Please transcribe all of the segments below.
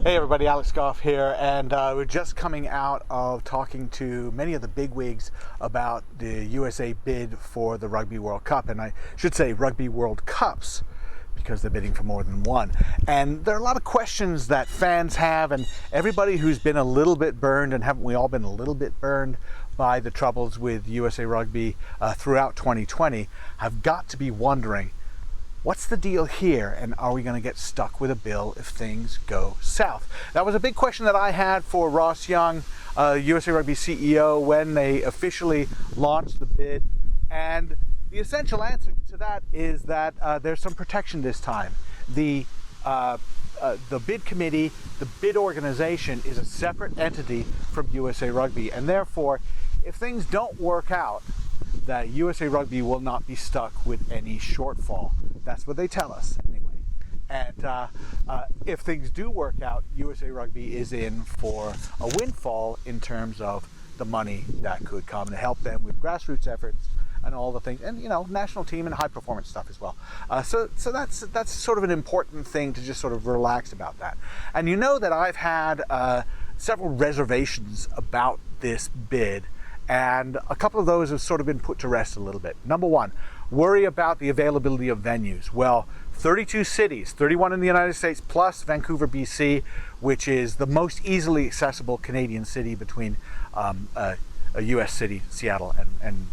Hey everybody, Alex Goff here, and we're just coming out of talking to many of the bigwigs about the USA bid for the Rugby World Cup, and I should say Rugby World Cups because they're bidding for more than one. And there are a lot of questions that fans have, and everybody who's been a little bit burned, and haven't we all been a little bit burned by the troubles with USA Rugby throughout 2020, have got to be wondering, what's the deal here, and are we going to get stuck with a bill if things go south? That was a big question that I had for Ross Young, USA Rugby CEO, when they officially launched the bid. And the essential answer to that is that there's some protection this time. The bid committee, the bid organization, is a separate entity from USA Rugby, and therefore, if things don't work out, that USA Rugby will not be stuck with any shortfall. That's what they tell us anyway. And if things do work out, USA Rugby is in for a windfall in terms of the money that could come and help them with grassroots efforts and all the things, and national team and high performance stuff as well. So that's sort of an important thing to just sort of relax about that. And you know that I've had several reservations about this bid, and a couple of those have sort of been put to rest a little bit. Number one, worry about the availability of venues. Well, 32 cities, 31 in the United States plus Vancouver, BC, which is the most easily accessible Canadian city between a US city, Seattle, and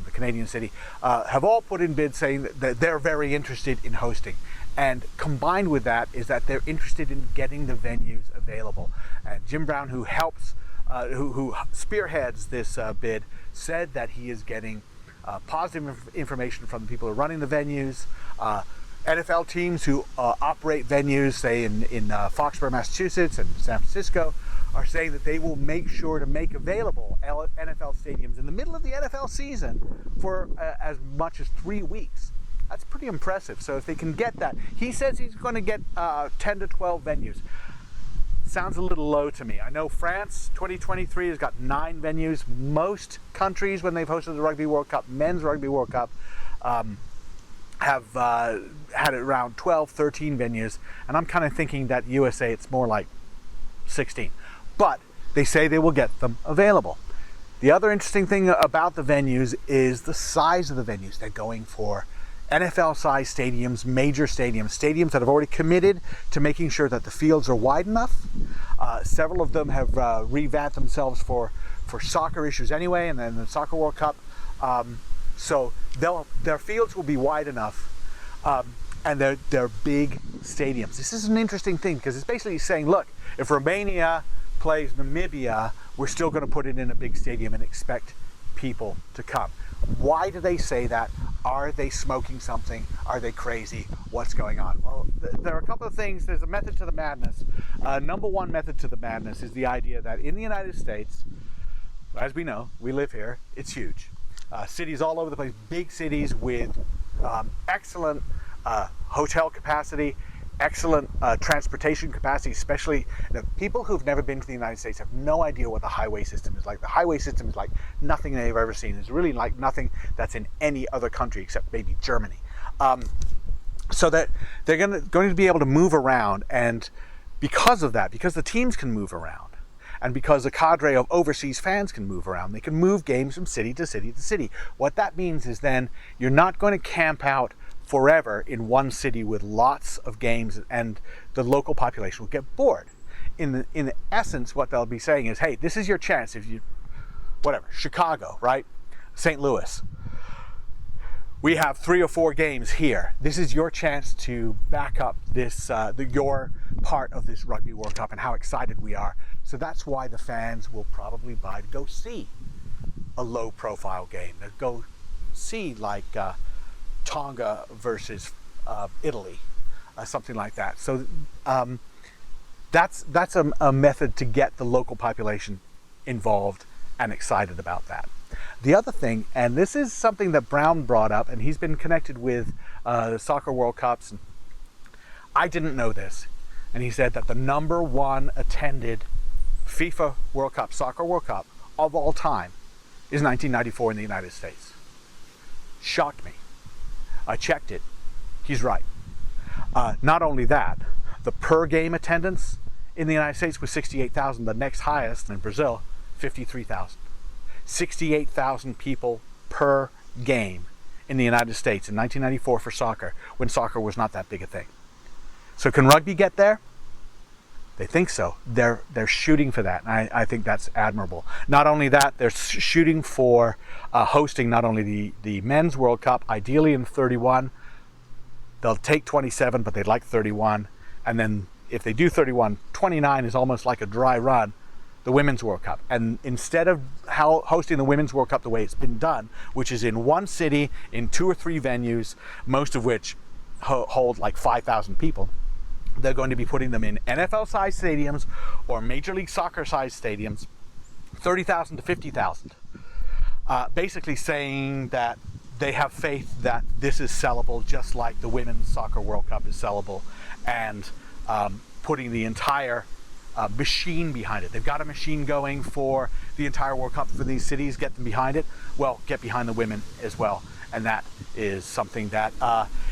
the Canadian city, have all put in bids saying that they're very interested in hosting. And combined with that is that they're interested in getting the venues available. And Jim Brown, who spearheads this bid, said that he is getting positive information from the people who are running the venues. NFL teams who operate venues, say in Foxborough, Massachusetts, and San Francisco, are saying that they will make sure to make available NFL stadiums in the middle of the NFL season for as much as 3 weeks. That's pretty impressive. So if they can get that, he says he's going to get 10 to 12 venues. Sounds a little low to me. I know France 2023 has got 9 venues. Most countries, when they've hosted the Rugby World Cup, men's Rugby World Cup, have had it around 12, 13 venues. And I'm kind of thinking that USA, it's more like 16. But they say they will get them available. The other interesting thing about the venues is the size of the venues. They're going for NFL-sized stadiums, major stadiums that have already committed to making sure that the fields are wide enough. Several of them have revamped themselves for soccer issues anyway, and then the Soccer World Cup. So their fields will be wide enough, and they're big stadiums. This is an interesting thing because it's basically saying, look, if Romania plays Namibia, we're still going to put it in a big stadium and expect people to come. Why do they say that? Are they smoking something? Are they crazy? What's going on? Well, there are a couple of things. There's a method to the madness. Number one method to the madness is the idea that in the United States, as we know, we live here, it's huge. Cities all over the place, big cities with excellent hotel capacity, excellent transportation capacity, especially people who've never been to the United States have no idea what the highway system is like. The highway system is like nothing they've ever seen. It's really like nothing that's in any other country except maybe Germany. So that they're going to be able to move around, and because of that, because the teams can move around, and because a cadre of overseas fans can move around, they can move games from city to city to city. What that means is then you're not going to camp out forever in one city with lots of games, and the local population will get bored. In essence, what they'll be saying is, hey, this is your chance. If you, Chicago, right? St. Louis. We have 3 or 4 games here. This is your chance to back up this, your part of this Rugby World Cup and how excited we are. So that's why the fans will probably buy to go see a low-profile game. They'll go see like Tonga versus Italy, something like that. So that's a method to get the local population involved and excited about that. The other thing, and this is something that Brown brought up, and he's been connected with the Soccer World Cups, and I didn't know this, and he said that the number 1 attended FIFA World Cup, Soccer World Cup of all time is 1994 in the United States. Shocked me. I checked it. He's right. Not only that, the per game attendance in the United States was 68,000. The next highest in Brazil, 53,000. 68,000 people per game in the United States in 1994 for soccer, when soccer was not that big a thing. So can rugby get there? They think so. They're shooting for that, and I think that's admirable. Not only that, they're shooting for hosting not only the men's World Cup, ideally in 31. They'll take 27, but they'd like 31. And then if they do 31, 29 is almost like a dry run, the Women's World Cup. And instead of hosting the Women's World Cup the way it's been done, which is in one city, in 2 or 3 venues, most of which hold like 5,000 people, they're going to be putting them in NFL-sized stadiums or Major League Soccer-sized stadiums, 30,000 to 50,000. Basically saying that they have faith that this is sellable, just like the Women's Soccer World Cup is sellable, and putting the entire machine behind it. They've got a machine going for the entire World Cup for these cities. Get them behind it. Well, get behind the women as well. And that is something that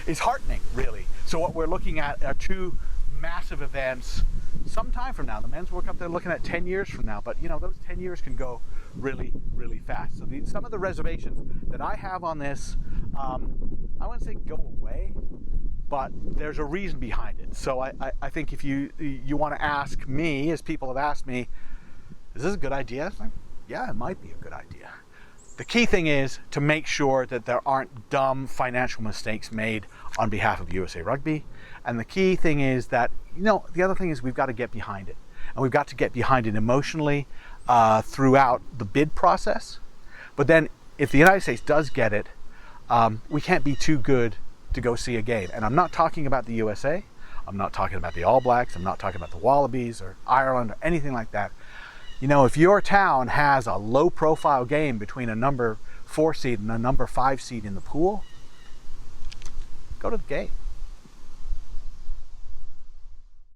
is heartening, really. So what we're looking at are 2 massive events sometime from now. The Men's World Cup, they're looking at 10 years from now, but you know, those 10 years can go really, really fast. So some of the reservations that I have on this, I wouldn't say go away, but there's a reason behind it. So I think if you want to ask me, as people have asked me, is this a good idea? Like, yeah, it might be a good idea. The key thing is to make sure that there aren't dumb financial mistakes made on behalf of USA Rugby. And the key thing is that, you know, the other thing is we've got to get behind it. And we've got to get behind it emotionally throughout the bid process. But then if the United States does get it, we can't be too good to go see a game. And I'm not talking about the USA. I'm not talking about the All Blacks. I'm not talking about the Wallabies or Ireland or anything like that. You know, if your town has a low profile game between a number 4 seed and a number 5 seed in the pool, go to the game.